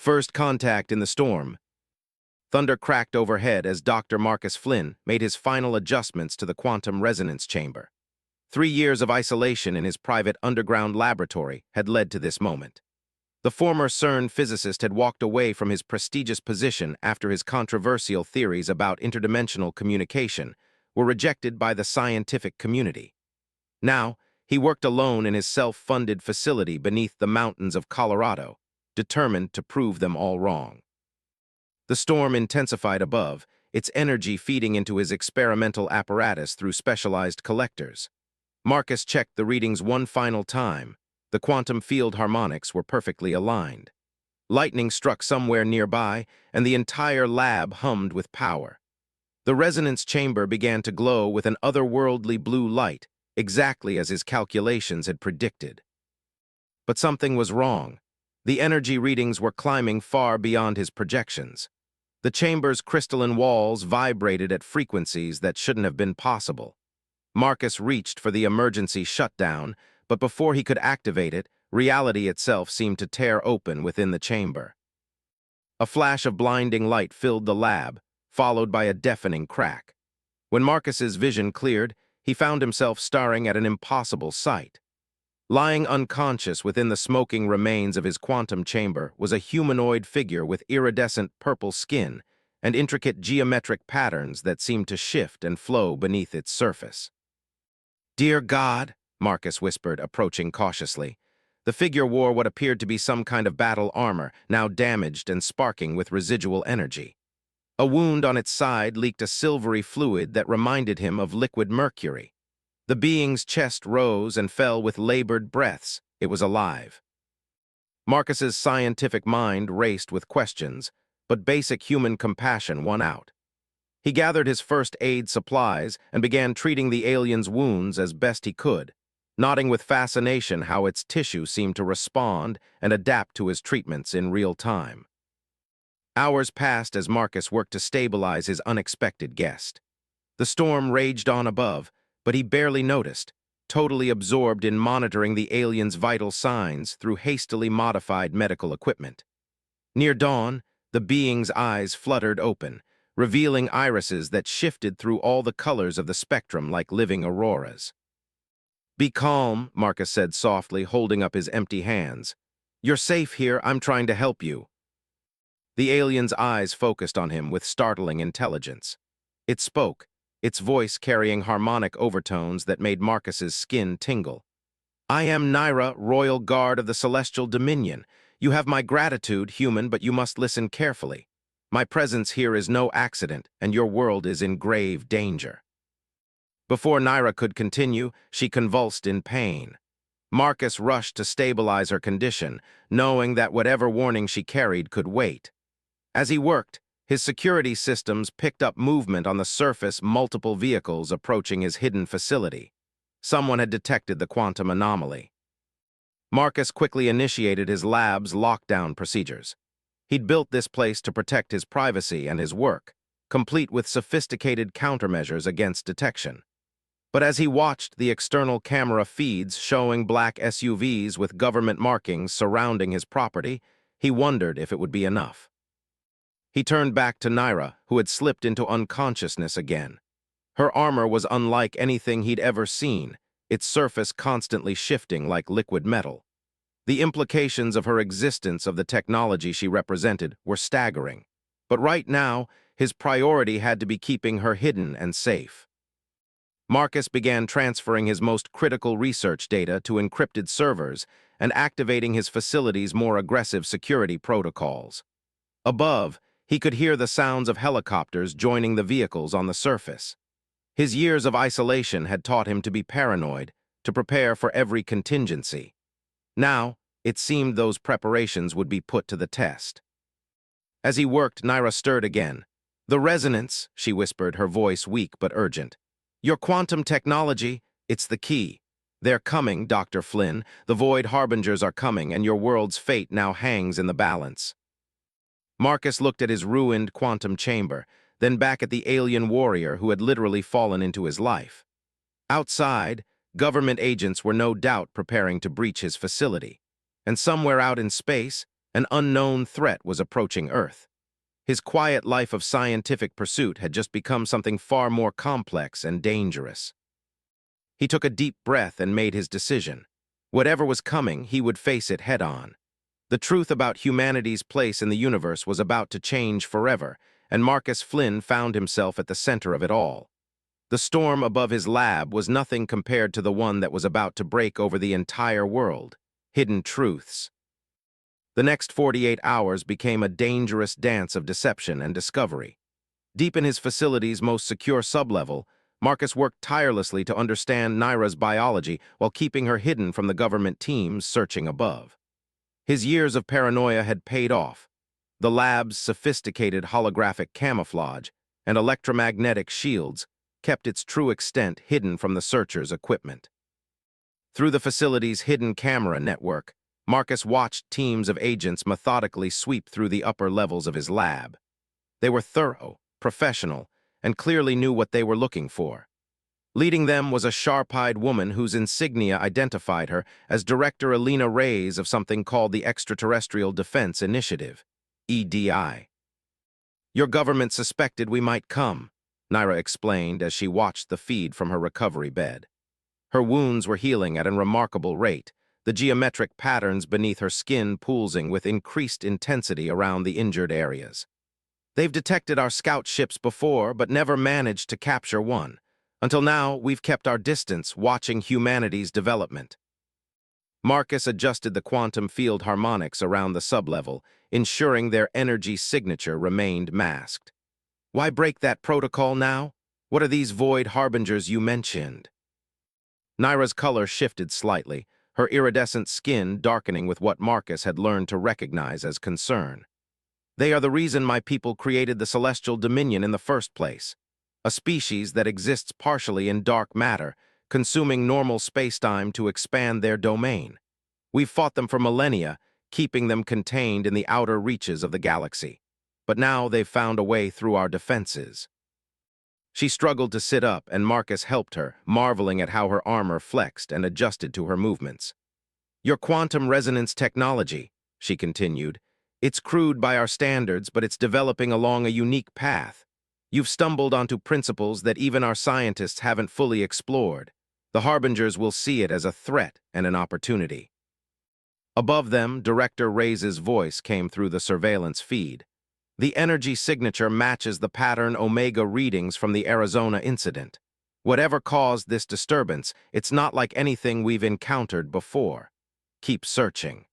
First contact in the storm. Thunder cracked overhead as Dr. Marcus Flynn made his final adjustments to the quantum resonance chamber. 3 years of isolation in his private underground laboratory had led to this moment. The former CERN physicist had walked away from his prestigious position after his controversial theories about interdimensional communication were rejected by the scientific community. Now, he worked alone in his self-funded facility beneath the mountains of Colorado, determined to prove them all wrong. The storm intensified above, its energy feeding into his experimental apparatus through specialized collectors. Marcus checked the readings one final time. The quantum field harmonics were perfectly aligned. Lightning struck somewhere nearby, and the entire lab hummed with power. The resonance chamber began to glow with an otherworldly blue light, exactly as his calculations had predicted. But something was wrong. The energy readings were climbing far beyond his projections. The chamber's crystalline walls vibrated at frequencies that shouldn't have been possible. Marcus reached for the emergency shutdown, but before he could activate it, reality itself seemed to tear open within the chamber. A flash of blinding light filled the lab, followed by a deafening crack. When Marcus's vision cleared, he found himself staring at an impossible sight. Lying unconscious within the smoking remains of his quantum chamber was a humanoid figure with iridescent purple skin and intricate geometric patterns that seemed to shift and flow beneath its surface. "Dear God," Marcus whispered, approaching cautiously. The figure wore what appeared to be some kind of battle armor, now damaged and sparking with residual energy. A wound on its side leaked a silvery fluid that reminded him of liquid mercury. The being's chest rose and fell with labored breaths. It was alive. Marcus's scientific mind raced with questions, but basic human compassion won out. He gathered his first aid supplies and began treating the alien's wounds as best he could, noting with fascination how its tissue seemed to respond and adapt to his treatments in real time. Hours passed as Marcus worked to stabilize his unexpected guest. The storm raged on above, but he barely noticed, totally absorbed in monitoring the alien's vital signs through hastily modified medical equipment. Near dawn, the being's eyes fluttered open, revealing irises that shifted through all the colors of the spectrum like living auroras. "Be calm," Marcus said softly, holding up his empty hands. "You're safe here. I'm trying to help you." The alien's eyes focused on him with startling intelligence. It spoke, its voice carrying harmonic overtones that made Marcus's skin tingle. "I am Naira, Royal Guard of the Celestial Dominion. You have my gratitude, human, but you must listen carefully. My presence here is no accident, and your world is in grave danger." Before Naira could continue, she convulsed in pain. Marcus rushed to stabilize her condition, knowing that whatever warning she carried could wait. As he worked, his security systems picked up movement on the surface, multiple vehicles approaching his hidden facility. Someone had detected the quantum anomaly. Marcus quickly initiated his lab's lockdown procedures. He'd built this place to protect his privacy and his work, complete with sophisticated countermeasures against detection. But as he watched the external camera feeds showing black SUVs with government markings surrounding his property, he wondered if it would be enough. He turned back to Naira, who had slipped into unconsciousness again. Her armor was unlike anything he'd ever seen, its surface constantly shifting like liquid metal. The implications of her existence of the technology she represented were staggering. But right now, his priority had to be keeping her hidden and safe. Marcus began transferring his most critical research data to encrypted servers and activating his facility's more aggressive security protocols. Above, he could hear the sounds of helicopters joining the vehicles on the surface. His years of isolation had taught him to be paranoid, to prepare for every contingency. Now, it seemed those preparations would be put to the test. As he worked, Naira stirred again. "The resonance," she whispered, her voice weak but urgent. "Your quantum technology, it's the key. They're coming, Dr. Flynn. The Void Harbingers are coming, and your world's fate now hangs in the balance." Marcus looked at his ruined quantum chamber, then back at the alien warrior who had literally fallen into his life. Outside, government agents were no doubt preparing to breach his facility. And somewhere out in space, An unknown threat was approaching Earth. His quiet life of scientific pursuit had just become something far more complex and dangerous. He took a deep breath and made his decision. Whatever was coming, he would face it head-on. The truth about humanity's place in the universe was about to change forever, and Marcus Flynn found himself at the center of it all. The storm above his lab was nothing compared to the one that was about to break over the entire world. Hidden truths. The next 48 hours became a dangerous dance of deception and discovery. Deep in his facility's most secure sublevel, Marcus worked tirelessly to understand Naira's biology while keeping her hidden from the government teams searching above. His years of paranoia had paid off. The lab's sophisticated holographic camouflage and electromagnetic shields kept its true extent hidden from the searchers' equipment. Through the facility's hidden camera network, Marcus watched teams of agents methodically sweep through the upper levels of his lab. They were thorough, professional, and clearly knew what they were looking for. Leading them was a sharp-eyed woman whose insignia identified her as Director Elena Reyes of something called the Extraterrestrial Defense Initiative, EDI. "Your government suspected we might come," Naira explained as she watched the feed from her recovery bed. Her wounds were healing at a remarkable rate, the geometric patterns beneath her skin pulsing with increased intensity around the injured areas. "They've detected our scout ships before, but never managed to capture one. Until now, we've kept our distance, watching humanity's development." Marcus adjusted the quantum field harmonics around the sublevel, ensuring their energy signature remained masked. "Why break that protocol now? What are these void harbingers you mentioned?" Naira's color shifted slightly, her iridescent skin darkening with what Marcus had learned to recognize as concern. "They are the reason my people created the Celestial Dominion in the first place. A species that exists partially in dark matter, consuming normal spacetime to expand their domain. We've fought them for millennia, keeping them contained in the outer reaches of the galaxy. But now they've found a way through our defenses." She struggled to sit up, and Marcus helped her, marveling at how her armor flexed and adjusted to her movements. "Your quantum resonance technology," she continued. "It's crude by our standards, but it's developing along a unique path. You've stumbled onto principles that even our scientists haven't fully explored. The Harbingers will see it as a threat and an opportunity." Above them, Director Reyes' voice came through the surveillance feed. "The energy signature matches the pattern Omega readings from the Arizona incident. Whatever caused this disturbance, it's not like anything we've encountered before. Keep searching."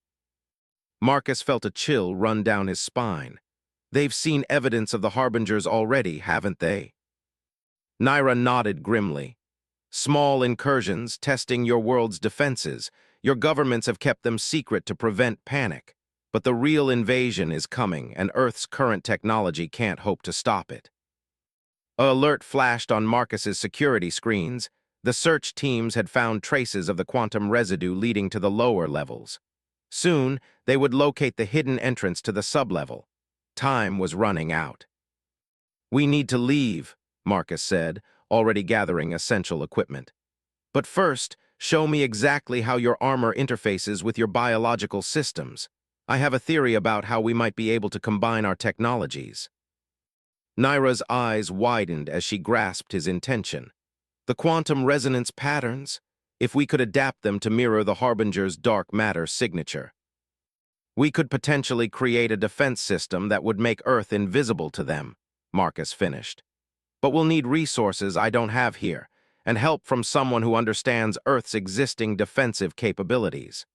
Marcus felt a chill run down his spine. They've seen evidence of the Harbingers already, haven't they? Naira nodded grimly. "Small incursions testing your world's defenses. Your governments have kept them secret to prevent panic. But the real invasion is coming, and Earth's current technology can't hope to stop it." An alert flashed on Marcus's security screens. The search teams had found traces of the quantum residue leading to the lower levels. Soon, they would locate the hidden entrance to the sublevel. Time was running out. "We need to leave," Marcus said, already gathering essential equipment. "But first, show me exactly how your armor interfaces with your biological systems. I have a theory about how we might be able to combine our technologies." Naira's eyes widened as she grasped his intention. "The quantum resonance patterns, if we could adapt them to mirror the Harbinger's dark matter signature. We could potentially create a defense system that would make Earth invisible to them," Marcus finished. "But we'll need resources I don't have here, and help from someone who understands Earth's existing defensive capabilities."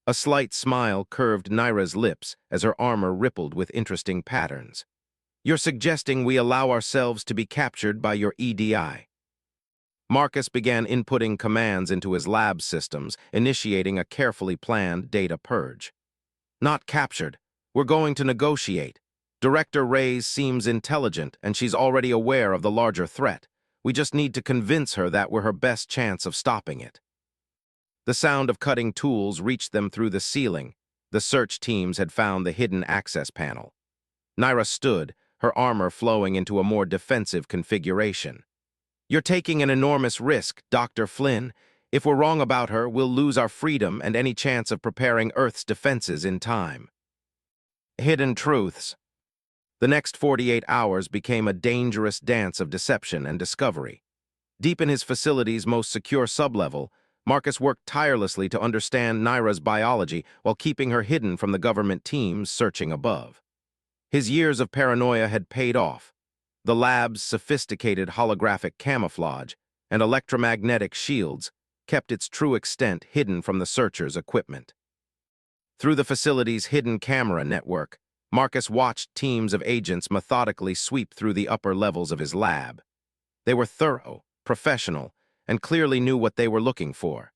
A slight smile curved Naira's lips as her armor rippled with interesting patterns. "You're suggesting we allow ourselves to be captured by your EDI." Marcus began inputting commands into his lab systems, initiating a carefully planned data purge. "Not captured. We're going to negotiate. Director Reyes seems intelligent, and she's already aware of the larger threat. We just need to convince her that we're her best chance of stopping it." The sound of cutting tools reached them through the ceiling. The search teams had found the hidden access panel. Naira stood, her armor flowing into a more defensive configuration. "You're taking an enormous risk, Dr. Flynn. If we're wrong about her, we'll lose our freedom and any chance of preparing Earth's defenses in time." Hidden truths. The next 48 hours became a dangerous dance of deception and discovery. Deep in his facility's most secure sublevel, Marcus worked tirelessly to understand Naira's biology while keeping her hidden from the government teams searching above. His years of paranoia had paid off. The lab's sophisticated holographic camouflage and electromagnetic shields kept its true extent hidden from the searchers' equipment. Through the facility's hidden camera network, Marcus watched teams of agents methodically sweep through the upper levels of his lab. They were thorough, professional, and clearly knew what they were looking for.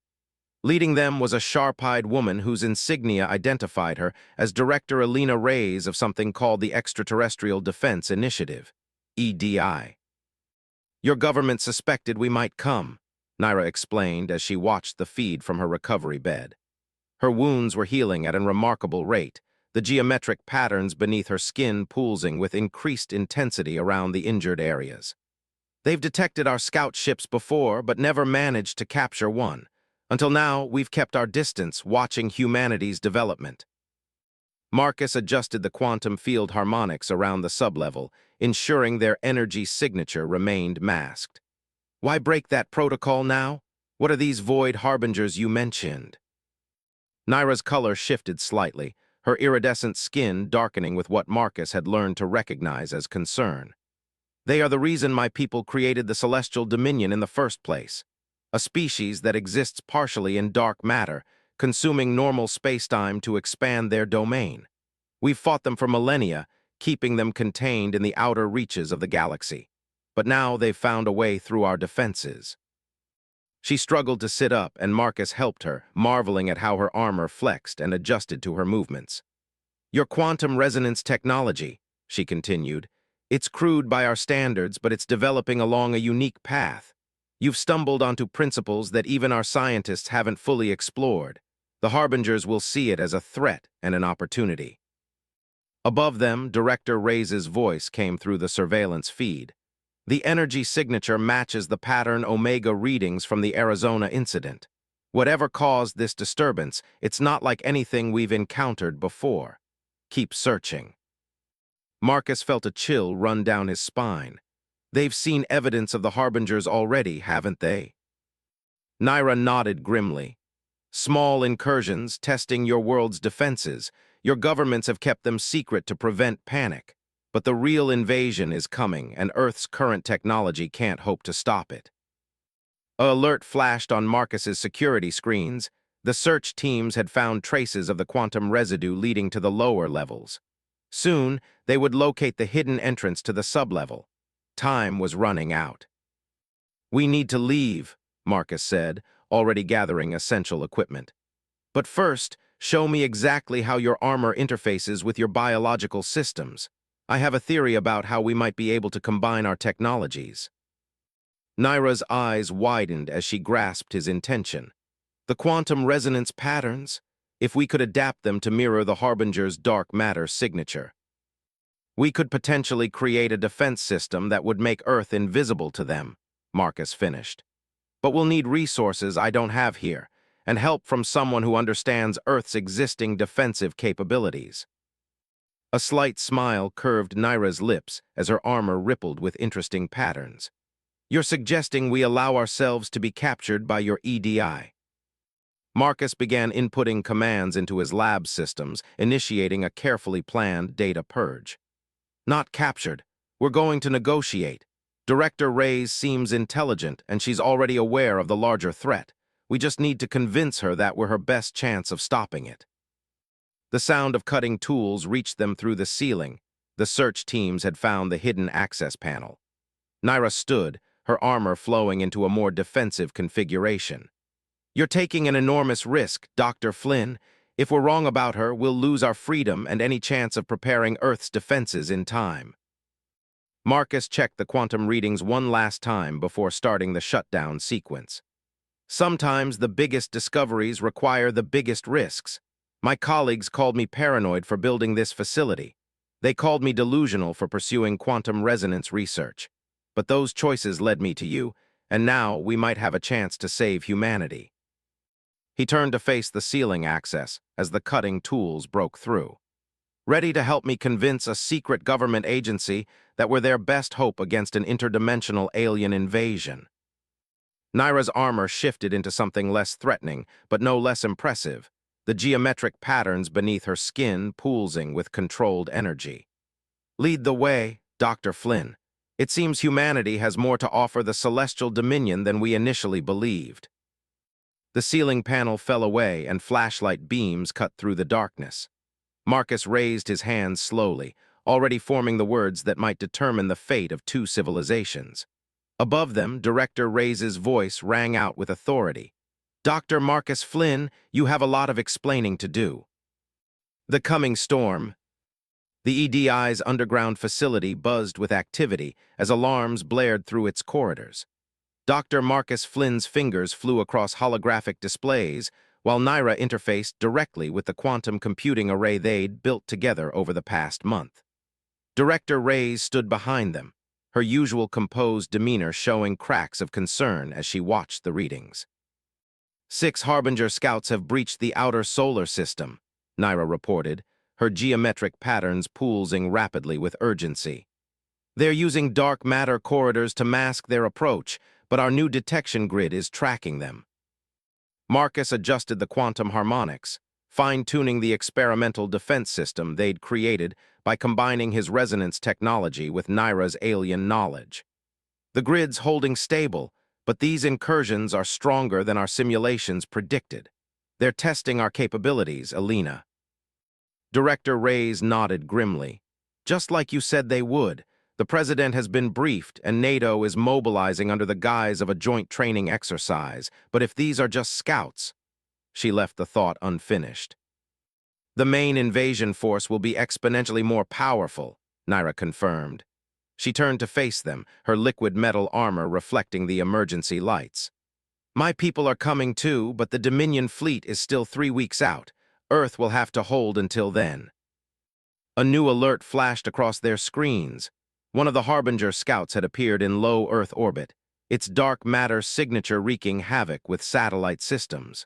Leading them was a sharp-eyed woman whose insignia identified her as Director Elena Reyes of something called the Extraterrestrial Defense Initiative, EDI. "Your government suspected we might come," Naira explained as she watched the feed from her recovery bed. Her wounds were healing at a remarkable rate, the geometric patterns beneath her skin pulsing with increased intensity around the injured areas. "They've detected our scout ships before, but never managed to capture one. Until now, we've kept our distance, watching humanity's development." Marcus adjusted the quantum field harmonics around the sublevel, ensuring their energy signature remained masked. "Why break that protocol now? What are these void harbingers you mentioned?" Naira's color shifted slightly, her iridescent skin darkening with what Marcus had learned to recognize as concern. "They are the reason my people created the Celestial Dominion in the first place, a species that exists partially in dark matter, consuming normal spacetime to expand their domain. We've fought them for millennia, keeping them contained in the outer reaches of the galaxy. But now they've found a way through our defenses." She struggled to sit up, and Marcus helped her, marveling at how her armor flexed and adjusted to her movements. "Your quantum resonance technology," she continued. "It's crude by our standards, but it's developing along a unique path. You've stumbled onto principles that even our scientists haven't fully explored. The Harbingers will see it as a threat and an opportunity." Above them, Director Reyes' voice came through the surveillance feed. "The energy signature matches the pattern Omega readings from the Arizona incident. Whatever caused this disturbance, it's not like anything we've encountered before. Keep searching." Marcus felt a chill run down his spine. "They've seen evidence of the Harbingers already, haven't they?" Naira nodded grimly. "Small incursions, testing your world's defenses. Your governments have kept them secret to prevent panic. But the real invasion is coming, and Earth's current technology can't hope to stop it." An alert flashed on Marcus's security screens. The search teams had found traces of the quantum residue leading to the lower levels. Soon, they would locate the hidden entrance to the sublevel. Time was running out. "We need to leave," Marcus said, already gathering essential equipment. "But first, show me exactly how your armor interfaces with your biological systems. I have a theory about how we might be able to combine our technologies." Naira's eyes widened as she grasped his intention. "The quantum resonance patterns? If we could adapt them to mirror the Harbinger's dark matter signature, we could potentially create a defense system that would make Earth invisible to them," Marcus finished. "But we'll need resources I don't have here, and help from someone who understands Earth's existing defensive capabilities." A slight smile curved Naira's lips as her armor rippled with interesting patterns. "You're suggesting we allow ourselves to be captured by your EDI." Marcus began inputting commands into his lab systems, initiating a carefully planned data purge. "Not captured. We're going to negotiate. Director Reyes seems intelligent, and she's already aware of the larger threat. We just need to convince her that we're her best chance of stopping it." The sound of cutting tools reached them through the ceiling. The search teams had found the hidden access panel. Naira stood, her armor flowing into a more defensive configuration. "You're taking an enormous risk, Dr. Flynn. If we're wrong about her, we'll lose our freedom and any chance of preparing Earth's defenses in time." Marcus checked the quantum readings one last time before starting the shutdown sequence. "Sometimes the biggest discoveries require the biggest risks. My colleagues called me paranoid for building this facility. They called me delusional for pursuing quantum resonance research. But those choices led me to you, and now we might have a chance to save humanity." He turned to face the ceiling access as the cutting tools broke through. ready to help me convince a secret government agency that we're their best hope against an interdimensional alien invasion. Naira's armor shifted into something less threatening, but no less impressive, the geometric patterns beneath her skin pulsing with controlled energy. Lead the way, Dr. Flynn. It seems humanity has more to offer the celestial dominion than we initially believed. The ceiling panel fell away and flashlight beams cut through the darkness. Marcus raised his hands slowly, already forming the words that might determine the fate of two civilizations. Above them, Director Reyes' voice rang out with authority. Dr. Marcus Flynn, you have a lot of explaining to do. The coming storm. The EDI's underground facility buzzed with activity as alarms blared through its corridors. Dr. Marcus Flynn's fingers flew across holographic displays, while Naira interfaced directly with the quantum computing array they'd built together over the past month. Director Reyes stood behind them, her usual composed demeanor showing cracks of concern as she watched the readings. 6 Harbinger scouts have breached the outer solar system, Naira reported, her geometric patterns pulsing rapidly with urgency. They're using dark matter corridors to mask their approach, but our new detection grid is tracking them. Marcus adjusted the quantum harmonics, fine-tuning the experimental defense system they'd created by combining his resonance technology with Naira's alien knowledge. The grid's holding stable, but these incursions are stronger than our simulations predicted. They're testing our capabilities, Alina. Director Reyes nodded grimly. Just like you said they would, the President has been briefed and NATO is mobilizing under the guise of a joint training exercise, but if these are just scouts... She left the thought unfinished. The main invasion force will be exponentially more powerful, Naira confirmed. She turned to face them, her liquid metal armor reflecting the emergency lights. My people are coming too, but the Dominion fleet is still 3 weeks out. Earth will have to hold until then. A new alert flashed across their screens. One of the Harbinger scouts had appeared in low Earth orbit, its dark matter signature wreaking havoc with satellite systems.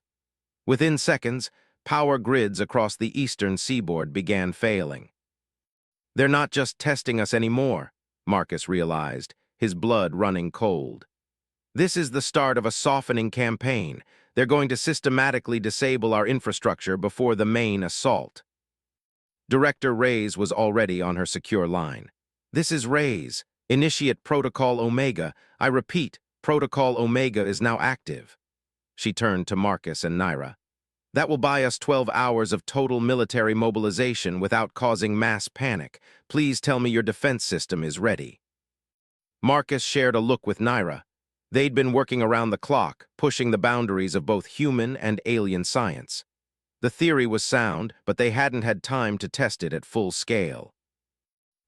Within seconds, power grids across the eastern seaboard began failing. They're not just testing us anymore, Marcus realized, his blood running cold. This is the start of a softening campaign. They're going to systematically disable our infrastructure before the main assault. Director Reyes was already on her secure line. This is Reyes. Initiate Protocol Omega. I repeat, Protocol Omega is now active. She turned to Marcus and Naira. That will buy us 12 hours of total military mobilization without causing mass panic. Please tell me your defense system is ready. Marcus shared a look with Naira. They'd been working around the clock, pushing the boundaries of both human and alien science. The theory was sound, but they hadn't had time to test it at full scale.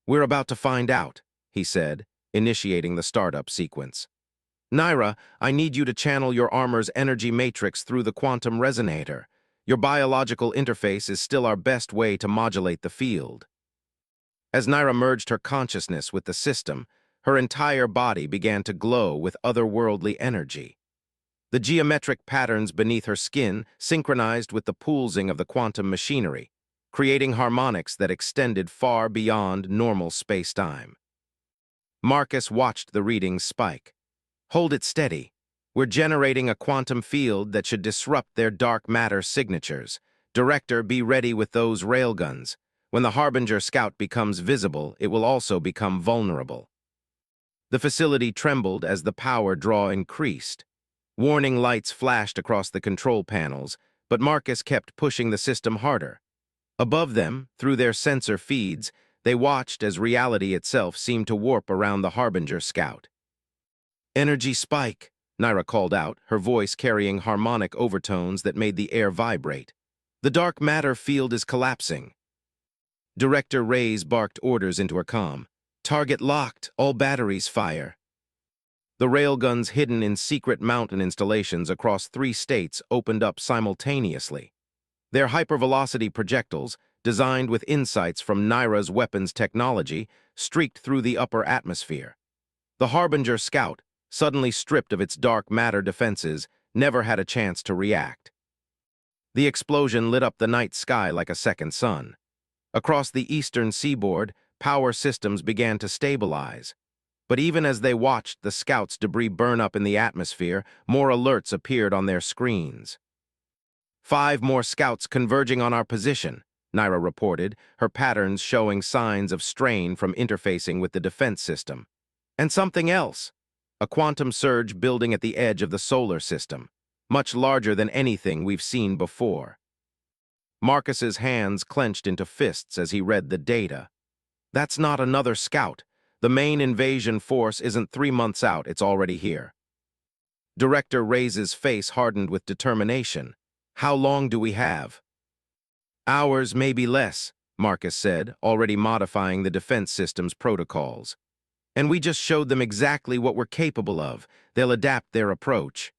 We're about to find out, he said, initiating the startup sequence. Naira, I need you to channel your armor's energy matrix through the quantum resonator. Your biological interface is still our best way to modulate the field. As Naira merged her consciousness with the system, her entire body began to glow with otherworldly energy. The geometric patterns beneath her skin synchronized with the pulsing of the quantum machinery, creating harmonics that extended far beyond normal space-time. Marcus watched the readings spike. Hold it steady. We're generating a quantum field that should disrupt their dark matter signatures. Director, be ready with those railguns. When the Harbinger scout becomes visible, it will also become vulnerable. The facility trembled as the power draw increased. Warning lights flashed across the control panels, but Marcus kept pushing the system harder. Above them, through their sensor feeds, they watched as reality itself seemed to warp around the Harbinger scout. Energy spike, Naira called out, her voice carrying harmonic overtones that made the air vibrate. The dark matter field is collapsing. Director Reyes barked orders into her comm. Target locked, all batteries fire. The railguns hidden in secret mountain installations across 3 states opened up simultaneously. Their hypervelocity projectiles, designed with insights from Naira's weapons technology, streaked through the upper atmosphere. The Harbinger scout, suddenly stripped of its dark matter defenses, never had a chance to react. The explosion lit up the night sky like a second sun. Across the eastern seaboard, power systems began to stabilize. But even as they watched the scouts' debris burn up in the atmosphere, more alerts appeared on their screens. 5 more scouts converging on our position, Naira reported, her patterns showing signs of strain from interfacing with the defense system. And something else, a quantum surge building at the edge of the solar system, much larger than anything we've seen before. Marcus's hands clenched into fists as he read the data. That's not another scout. The main invasion force isn't 3 months out, it's already here. Director Reyes' face hardened with determination. How long do we have? Hours, maybe less, Marcus said, already modifying the defense system's protocols. And we just showed them exactly what we're capable of. They'll adapt their approach.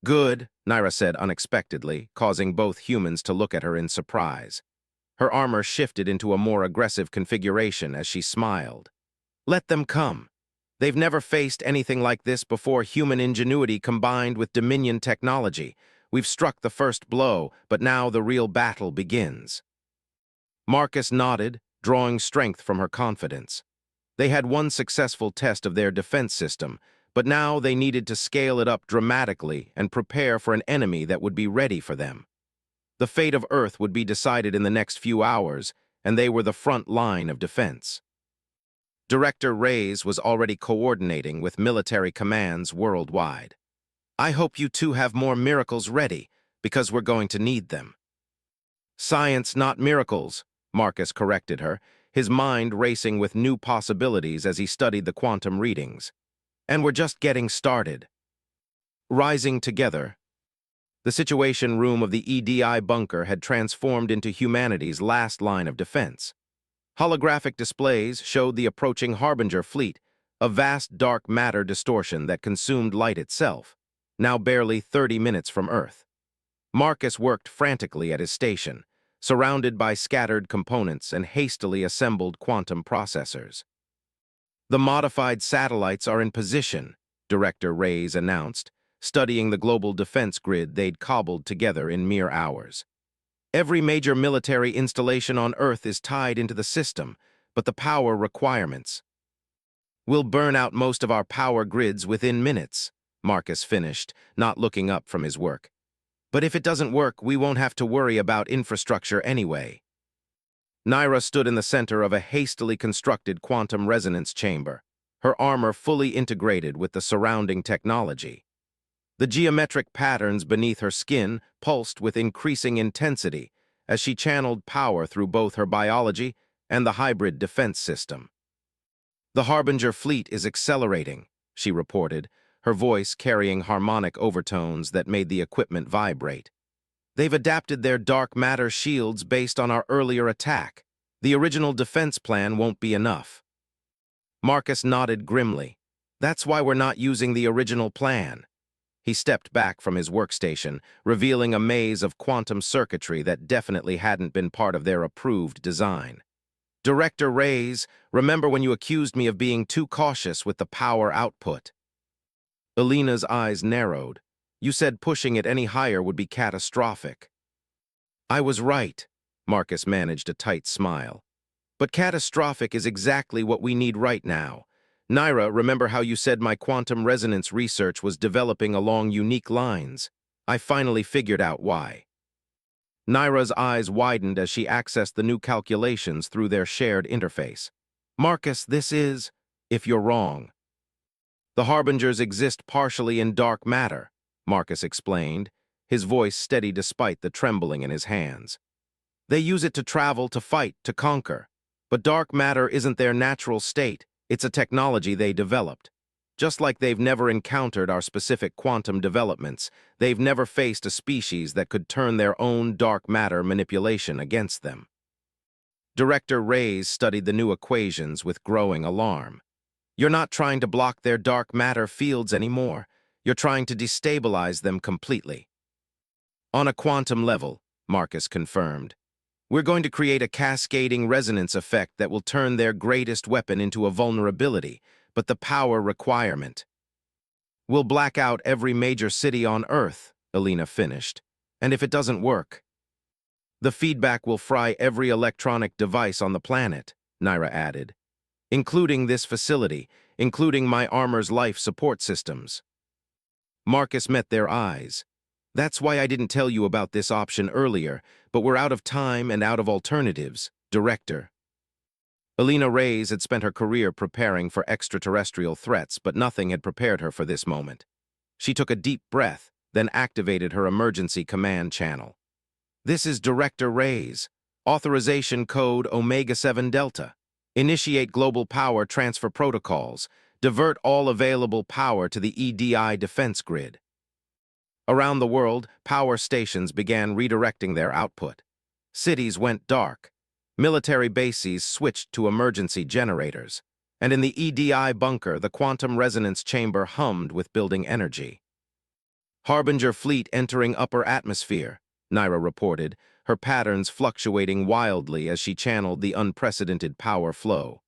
Good, Naira said unexpectedly, causing both humans to look at her in surprise. Her armor shifted into a more aggressive configuration as she smiled. Let them come. They've never faced anything like this before. Human ingenuity combined with Dominion technology. We've struck the first blow, but now the real battle begins. Marcus nodded, drawing strength from her confidence. They had one successful test of their defense system, but now they needed to scale it up dramatically and prepare for an enemy that would be ready for them. The fate of Earth would be decided in the next few hours, and they were the front line of defense. Director Reyes was already coordinating with military commands worldwide. I hope you two have more miracles ready, because we're going to need them. Science, not miracles, Marcus corrected her, his mind racing with new possibilities as he studied the quantum readings. And we're just getting started. Rising together, the Situation Room of the EDI bunker had transformed into humanity's last line of defense. Holographic displays showed the approaching Harbinger fleet, a vast dark matter distortion that consumed light itself, now barely 30 minutes from Earth. Marcus worked frantically at his station, surrounded by scattered components and hastily assembled quantum processors. The modified satellites are in position, Director Reyes announced, studying the global defense grid they'd cobbled together in mere hours. Every major military installation on Earth is tied into the system, but the power requirements. We'll burn out most of our power grids within minutes, Marcus finished, not looking up from his work. But if it doesn't work, we won't have to worry about infrastructure anyway. Naira stood in the center of a hastily constructed quantum resonance chamber, her armor fully integrated with the surrounding technology. The geometric patterns beneath her skin pulsed with increasing intensity as she channeled power through both her biology and the hybrid defense system. The Harbinger fleet is accelerating, she reported, her voice carrying harmonic overtones that made the equipment vibrate. They've adapted their dark matter shields based on our earlier attack. The original defense plan won't be enough. Marcus nodded grimly. That's why we're not using the original plan. He stepped back from his workstation, revealing a maze of quantum circuitry that definitely hadn't been part of their approved design. Director Reyes, remember when you accused me of being too cautious with the power output? Elena's eyes narrowed. You said pushing it any higher would be catastrophic. I was right, Marcus managed a tight smile. But catastrophic is exactly what we need right now. Naira, remember how you said my quantum resonance research was developing along unique lines? I finally figured out why. Naira's eyes widened as she accessed the new calculations through their shared interface. Marcus, this is, if you're wrong. The Harbingers exist partially in dark matter, Marcus explained, his voice steady despite the trembling in his hands. They use it to travel, to fight, to conquer. But dark matter isn't their natural state. It's a technology they developed. Just like they've never encountered our specific quantum developments, they've never faced a species that could turn their own dark matter manipulation against them. Director Reyes studied the new equations with growing alarm. You're not trying to block their dark matter fields anymore. You're trying to destabilize them completely. On a quantum level, Marcus confirmed. We're going to create a cascading resonance effect that will turn their greatest weapon into a vulnerability, but the power requirement. We'll black out every major city on Earth, Elena finished. And if it doesn't work, The feedback will fry every electronic device on the planet, Naira added, including this facility, including my armor's life support systems. Marcus met their eyes. That's why I didn't tell you about this option earlier, but we're out of time and out of alternatives, Director. Alina Reyes had spent her career preparing for extraterrestrial threats, but nothing had prepared her for this moment. She took a deep breath, then activated her emergency command channel. This is Director Reyes. Authorization code Omega-7 Delta. Initiate global power transfer protocols. Divert all available power to the EDI defense grid. Around the world, power stations began redirecting their output. Cities went dark. Military bases switched to emergency generators. And in the EDI bunker, the quantum resonance chamber hummed with building energy. Harbinger fleet entering upper atmosphere, Naira reported, her patterns fluctuating wildly as she channeled the unprecedented power flow.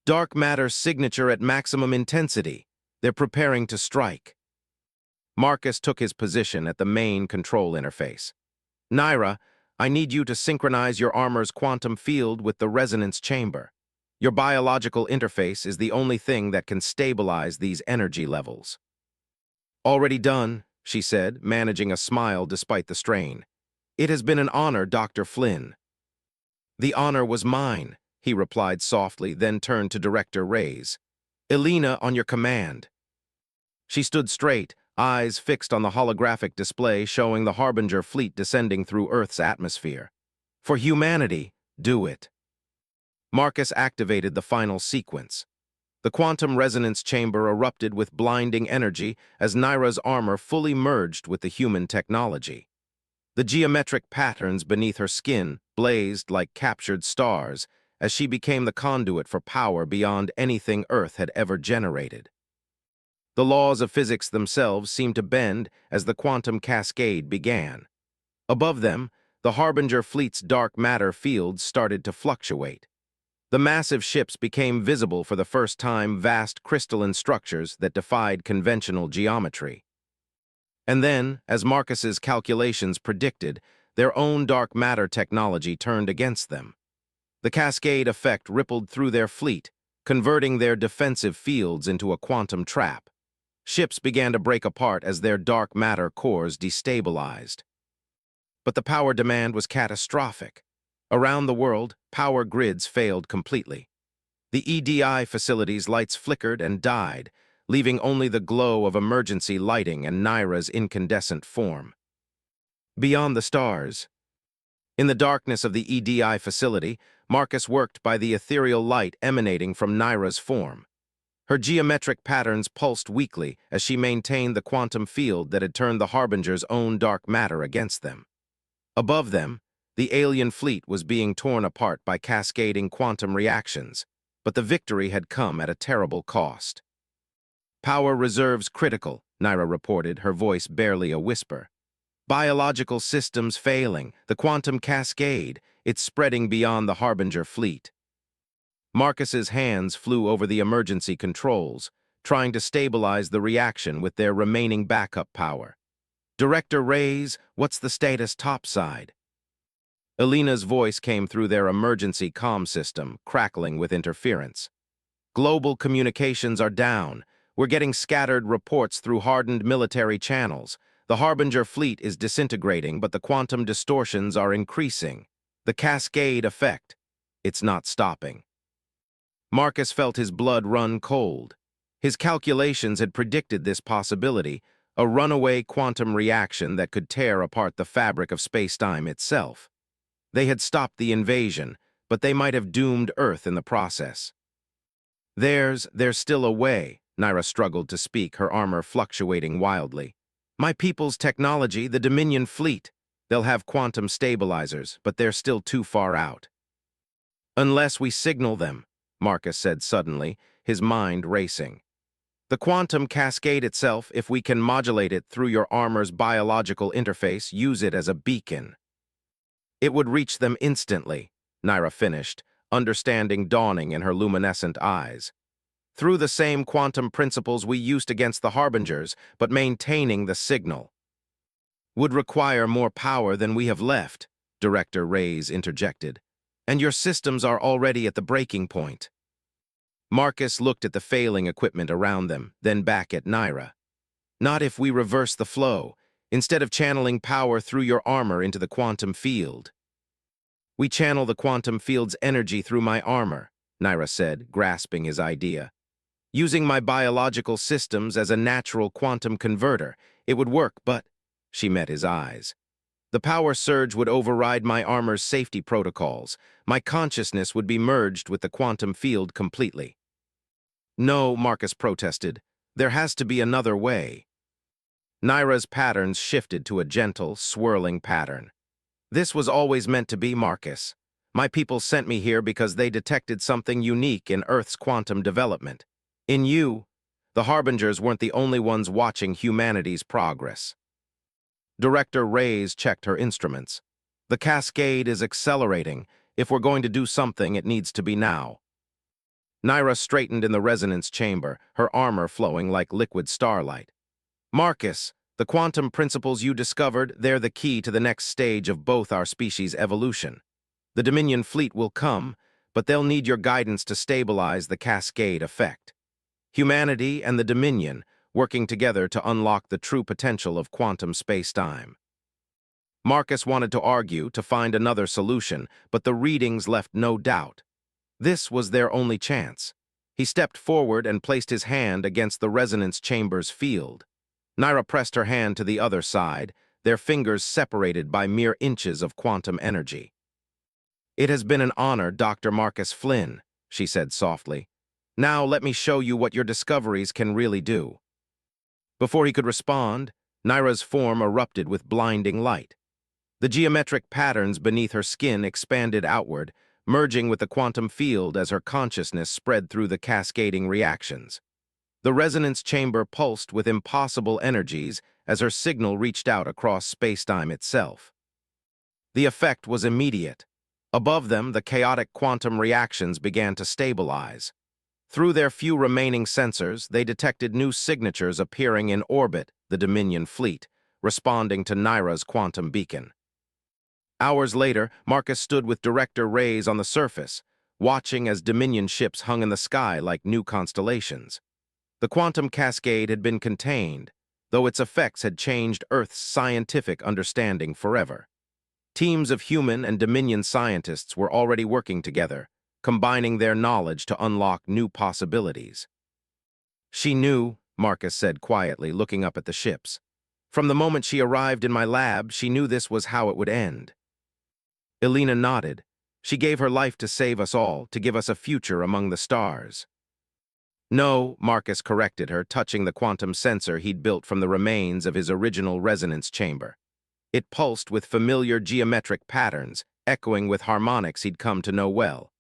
Dark matter signature at maximum intensity. They're preparing to strike. Marcus took his position at the main control interface. Naira, I need you to synchronize your armor's quantum field with the resonance chamber. Your biological interface is the only thing that can stabilize these energy levels. Already done, she said, managing a smile despite the strain. It has been an honor, Dr. Flynn. The honor was mine, he replied softly, then turned to Director Reyes. Elena, on your command. She stood straight, eyes fixed on the holographic display showing the Harbinger fleet descending through Earth's atmosphere. For humanity, do it. Marcus activated the final sequence. The quantum resonance chamber erupted with blinding energy as Naira's armor fully merged with the human technology. The geometric patterns beneath her skin blazed like captured stars as she became the conduit for power beyond anything Earth had ever generated. The laws of physics themselves seemed to bend as the quantum cascade began. Above them, the Harbinger fleet's dark matter fields started to fluctuate. The massive ships became visible for the first time, vast crystalline structures that defied conventional geometry. And then, as Marcus's calculations predicted, their own dark matter technology turned against them. The cascade effect rippled through their fleet, converting their defensive fields into a quantum trap. Ships began to break apart as their dark matter cores destabilized. But the power demand was catastrophic. Around the world, power grids failed completely. The EDI facilities' lights flickered and died, leaving only the glow of emergency lighting and Naira's incandescent form. Beyond the stars. In the darkness of the EDI facility, Marcus worked by the ethereal light emanating from Naira's form. Her geometric patterns pulsed weakly as she maintained the quantum field that had turned the Harbinger's own dark matter against them. Above them, the alien fleet was being torn apart by cascading quantum reactions, but the victory had come at a terrible cost. Power reserves critical, Naira reported, her voice barely a whisper. Biological systems failing, the quantum cascade, it's spreading beyond the Harbinger fleet. Marcus's hands flew over the emergency controls, trying to stabilize the reaction with their remaining backup power. Director Reyes, what's the status topside? Elena's voice came through their emergency comm system, crackling with interference. Global communications are down. We're getting scattered reports through hardened military channels. The Harbinger fleet is disintegrating, but the quantum distortions are increasing. The cascade effect. It's not stopping. Marcus felt his blood run cold. His calculations had predicted this possibility, a runaway quantum reaction that could tear apart the fabric of space-time itself. They had stopped the invasion, but they might have doomed Earth in the process. There's still a way, Naira struggled to speak, her armor fluctuating wildly. My people's technology, the Dominion fleet. They'll have quantum stabilizers, but they're still too far out. Unless we signal them, Marcus said suddenly, his mind racing. The quantum cascade itself, if we can modulate it through your armor's biological interface, use it as a beacon. It would reach them instantly, Naira finished, understanding dawning in her luminescent eyes. Through the same quantum principles we used against the Harbingers, but maintaining the signal. Would require more power than we have left, Director Reyes interjected. And your systems are already at the breaking point. Marcus looked at the failing equipment around them, then back at Naira. Not if we reverse the flow, instead of channeling power through your armor into the quantum field. We channel the quantum field's energy through my armor, Naira said, grasping his idea. Using my biological systems as a natural quantum converter, it would work, but... She met his eyes. The power surge would override my armor's safety protocols. My consciousness would be merged with the quantum field completely. No, Marcus protested. There has to be another way. Naira's patterns shifted to a gentle, swirling pattern. This was always meant to be, Marcus. My people sent me here because they detected something unique in Earth's quantum development. In you, the Harbingers weren't the only ones watching humanity's progress. Director Reyes checked her instruments. The cascade is accelerating. If we're going to do something, it needs to be now. Naira straightened in the resonance chamber, her armor flowing like liquid starlight. Marcus, the quantum principles you discovered, they're the key to the next stage of both our species' evolution. The Dominion fleet will come, but they'll need your guidance to stabilize the cascade effect. Humanity and the Dominion working together to unlock the true potential of quantum space-time. Marcus wanted to argue, to find another solution, but the readings left no doubt. This was their only chance. He stepped forward and placed his hand against the resonance chamber's field. Naira pressed her hand to the other side, their fingers separated by mere inches of quantum energy. "It has been an honor, Dr. Marcus Flynn," she said softly. "Now let me show you what your discoveries can really do." Before he could respond, Naira's form erupted with blinding light. The geometric patterns beneath her skin expanded outward, merging with the quantum field as her consciousness spread through the cascading reactions. The resonance chamber pulsed with impossible energies as her signal reached out across space-time itself. The effect was immediate. Above them, the chaotic quantum reactions began to stabilize. Through their few remaining sensors, they detected new signatures appearing in orbit, the Dominion fleet, responding to Naira's quantum beacon. Hours later, Marcus stood with Director Reyes on the surface, watching as Dominion ships hung in the sky like new constellations. The quantum cascade had been contained, though its effects had changed Earth's scientific understanding forever. Teams of human and Dominion scientists were already working together, combining their knowledge to unlock new possibilities. "She knew," Marcus said quietly, looking up at the ships. "From the moment she arrived in my lab, she knew this was how it would end." Elena nodded. "She gave her life to save us all, to give us a future among the stars." "No," Marcus corrected her, touching the quantum sensor he'd built from the remains of his original resonance chamber. It pulsed with familiar geometric patterns, echoing with harmonics he'd come to know well.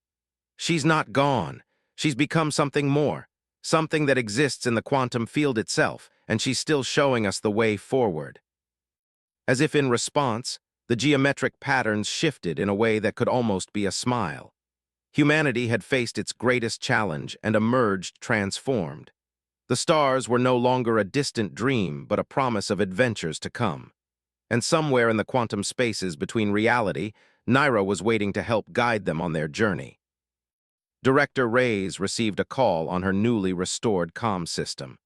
"She's not gone. She's become something more, something that exists in the quantum field itself, and she's still showing us the way forward." As if in response, the geometric patterns shifted in a way that could almost be a smile. Humanity had faced its greatest challenge and emerged transformed. The stars were no longer a distant dream, but a promise of adventures to come. And somewhere in the quantum spaces between reality, Naira was waiting to help guide them on their journey. Director Reyes received a call on her newly restored comm system.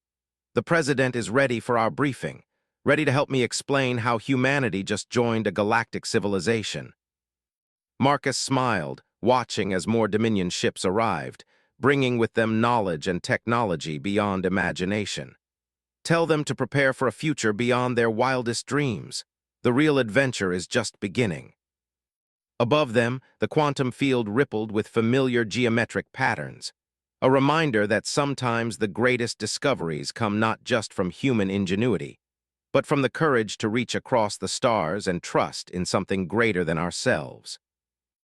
"The President is ready for our briefing, ready to help me explain how humanity just joined a galactic civilization." Marcus smiled, watching as more Dominion ships arrived, bringing with them knowledge and technology beyond imagination. "Tell them to prepare for a future beyond their wildest dreams. The real adventure is just beginning." Above them, the quantum field rippled with familiar geometric patterns, a reminder that sometimes the greatest discoveries come not just from human ingenuity, but from the courage to reach across the stars and trust in something greater than ourselves.